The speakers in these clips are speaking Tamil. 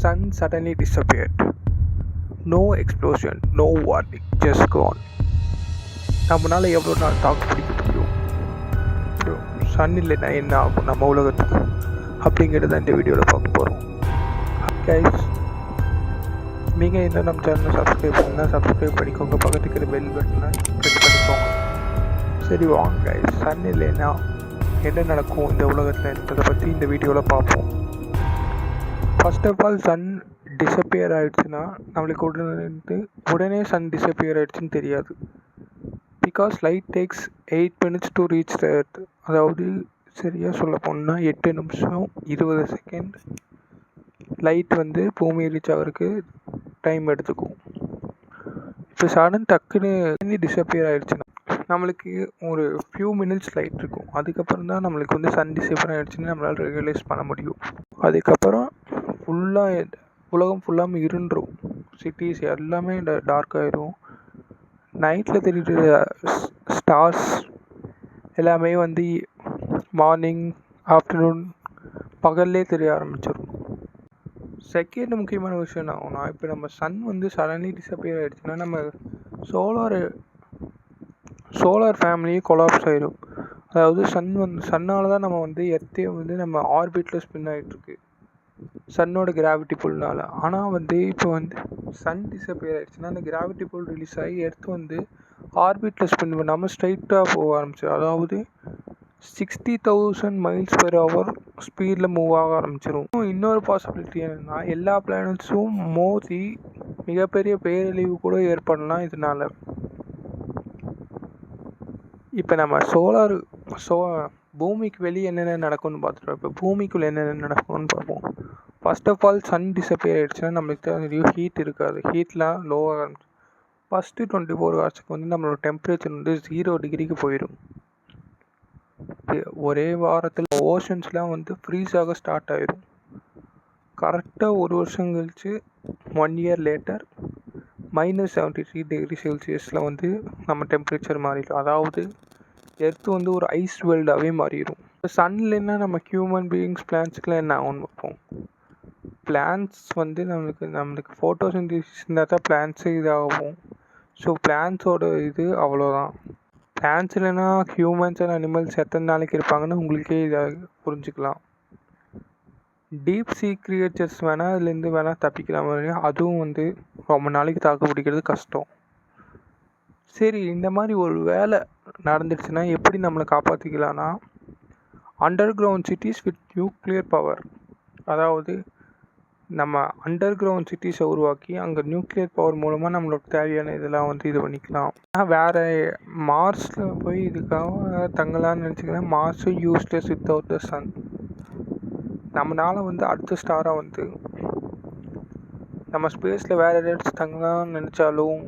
sun suddenly disappeared. No explosion, no warning, just gone. நம்மளால் எவ்வளோ நாள் தாக்கு பிடிக்க முடியும்? சன் இல்லைன்னா என்ன ஆகும் நம்ம உலகத்துக்கு அப்படிங்கிறத இந்த வீடியோவில் பார்க்க போகிறோம். கைஸ், நீங்கள் இன்னும் நம்ம சேனலை சப்ஸ்கிரைப் பண்ணால் சப்ஸ்கிரைப் பண்ணிக்கோங்க, பக்கத்துக்கு இருக்கிற பெல் பட்டனை ப்ரெஸ் பண்ணிக்கோங்க. சரி வாங்க கைஸ், சன் இல்லைன்னா என்ன நடக்கும் இந்த உலகத்தில்ன்றதை பற்றி இந்த வீடியோவில் பார்ப்போம். First of all, sun disappear ஆகிடுச்சுன்னா நம்மளுக்கு உடனே சன் டிஸப்பியர் ஆகிடுச்சுன்னு தெரியாது. Because light takes 8 minutes to reach the earth. அதாவது சரியாக சொல்ல போனால் 8 நிமிஷம் 20 செகண்ட் லைட் பூமியை ரீச் ஆகிறதுக்கு டைம் எடுத்துக்கும். இப்போ சடன் டக்குன்னு டிஸப்பியர் ஆகிடுச்சுன்னா நம்மளுக்கு ஒரு ஃபியூ மினிட்ஸ் லைட் இருக்கும். அதுக்கப்புறம் தான் நம்மளுக்கு சன் டிஸப்பியர் ஆகிடுச்சுன்னு நம்மளால் ரியலைஸ் பண்ண முடியும். அதுக்கப்புறம் உலகம் ஃபுல்லாக இருண்டுரும். சிட்டிஸ் எல்லாமே டார்க் ஆகிடும். நைட்டில் தெரியுற ஸ்டார்ஸ் எல்லாமே மார்னிங் ஆஃப்டர்நூன் பகல்லே தெரிய ஆரம்பிச்சிடும். செகண்ட் முக்கியமான விஷயம் என்ன ஆகும்னா, இப்போ நம்ம சன் சடன்லி டிஸப்பியர் ஆகிடுச்சுன்னா நம்ம சோலார் ஃபேமிலியே கொலாப்ஸ் ஆகிடும். அதாவது சன்னால் தான் நம்ம எர்த்தே நம்ம ஆர்பிட்டில் ஸ்பின் ஆகிட்டுருக்கு, சன்னோட கிராவிட்டி புல்னால். ஆனால் இப்போ சன் டிஸப்பியர் ஆகிடுச்சுன்னா அந்த கிராவிட்டி புல் ரிலீஸ் ஆகி எர்த்து ஆர்பிட்டில் ஸ்பின் பண்ணாமல் ஸ்ட்ரைட்டாக போக ஆரம்பிச்சிடும். அதாவது 60,000 miles/hour ஸ்பீடில் மூவ் ஆக ஆரம்பிச்சிடும். இன்னொரு பாசிபிலிட்டி என்னென்னா, எல்லா பிளானட்ஸும் மோதி மிகப்பெரிய பேரழிவு கூட ஏற்படலாம் இதனால். இப்போ நம்ம பூமிக்கு வெளியே என்னென்ன நடக்கும்னு பார்த்துட்டோம். இப்போ பூமிக்குள்ளே என்னென்ன நடக்கும்னு பார்ப்போம். First of all, sun disappear ஆகிடுச்சுன்னா நம்மளுக்கு தெரியும் ஹீட் இருக்காது. ஹீட்லாம் லோவாக ஆரம்பிச்சு ஃபஸ்ட்டு 24 ஹவர்ஸுக்கு நம்மளோட டெம்பரேச்சர் 0 டிகிரிக்கு போயிடும். ஒரே வாரத்தில் ஓஷன்ஸ்லாம் ஃப்ரீஸ் ஆக ஸ்டார்ட் ஆகிடும். கரெக்டாக ஒரு வருஷம் கழிச்சு 1 year லேட்டர் -73 degree செல்சியஸில் நம்ம டெம்பரேச்சர் மாறிடும். அதாவது எர்த்து ஒரு ஐஸ் வேர்ல்டாகவே மாறிடும். சன்லேன்னா நம்ம ஹியூமன் பீயிங்ஸ் பிளான்ட்ஸுக்கெலாம் என்ன ஆகும்னு பார்ப்போம். பிளான்ட்ஸ் நம்மளுக்கு ஃபோட்டோசிந்தசிஸ் இருந்தால் தான் பிளான்ட்ஸு இதாகும். ஸோ பிளான்ட்ஸோட இது அவ்வளோதான். பிளான்ட்ஸ் இல்லைன்னா ஹியூமன்ஸ் அண்ட் அனிமல்ஸ் எத்தனை நாளைக்கு இருப்பாங்கன்னு உங்களுக்கே இதாக புரிஞ்சுக்கலாம். டீப் சீ கிரியேச்சர்ஸ் அதுலேருந்து தப்பிக்கலாம். அதுவும் ரொம்ப நாளைக்கு தாக்கு பிடிக்கிறது கஷ்டம். சரி, இந்த மாதிரி ஒரு வேலை நடந்துடுச்சுன்னா எப்படி நம்மளை காப்பாற்றிக்கலான்னா, underground cities with nuclear power. அதாவது நம்ம அண்டர் கிரவுண்ட் சிட்டிஸை உருவாக்கி அங்கே நியூக்ளியர் பவர் மூலமாக நம்மளோட தேவையான இதெல்லாம் இது பண்ணிக்கலாம். வேறு மார்ஸில் போய் இதுக்காக தங்கலான்னு நினச்சிங்கன்னா மார்ஸும் யூஸ்லெஸ் வித்தவுட் த சன். நம்மளால் அடுத்த ஸ்டாராக நம்ம ஸ்பேஸில் வேறு ஏதாச்சும் தங்கலான்னு நினச்சாலும்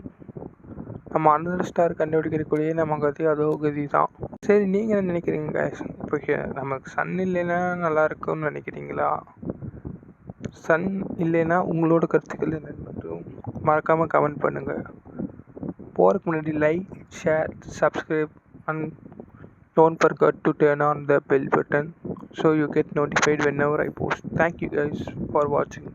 நம்ம அண்டர் ஸ்டார் கண்டுபிடிக்கிறக்குள்ளேயே நம்ம கதி அதோ கதி தான். சரி, நீங்கள் என்ன நினைக்கிறீங்க guys? இப்போ நமக்கு சன் இல்லைன்னா நல்லா இருக்கும்னு நினைக்கிறீங்களா? சன் இல்லைன்னா உங்களோட கருத்துக்கள் என்னென்னு மட்டும் மறக்காமல் கமெண்ட் பண்ணுங்கள். போகிறதுக்கு முன்னாடி like, share, subscribe and don't forget to turn on the bell button so you get notified whenever I post. Thank you guys for watching.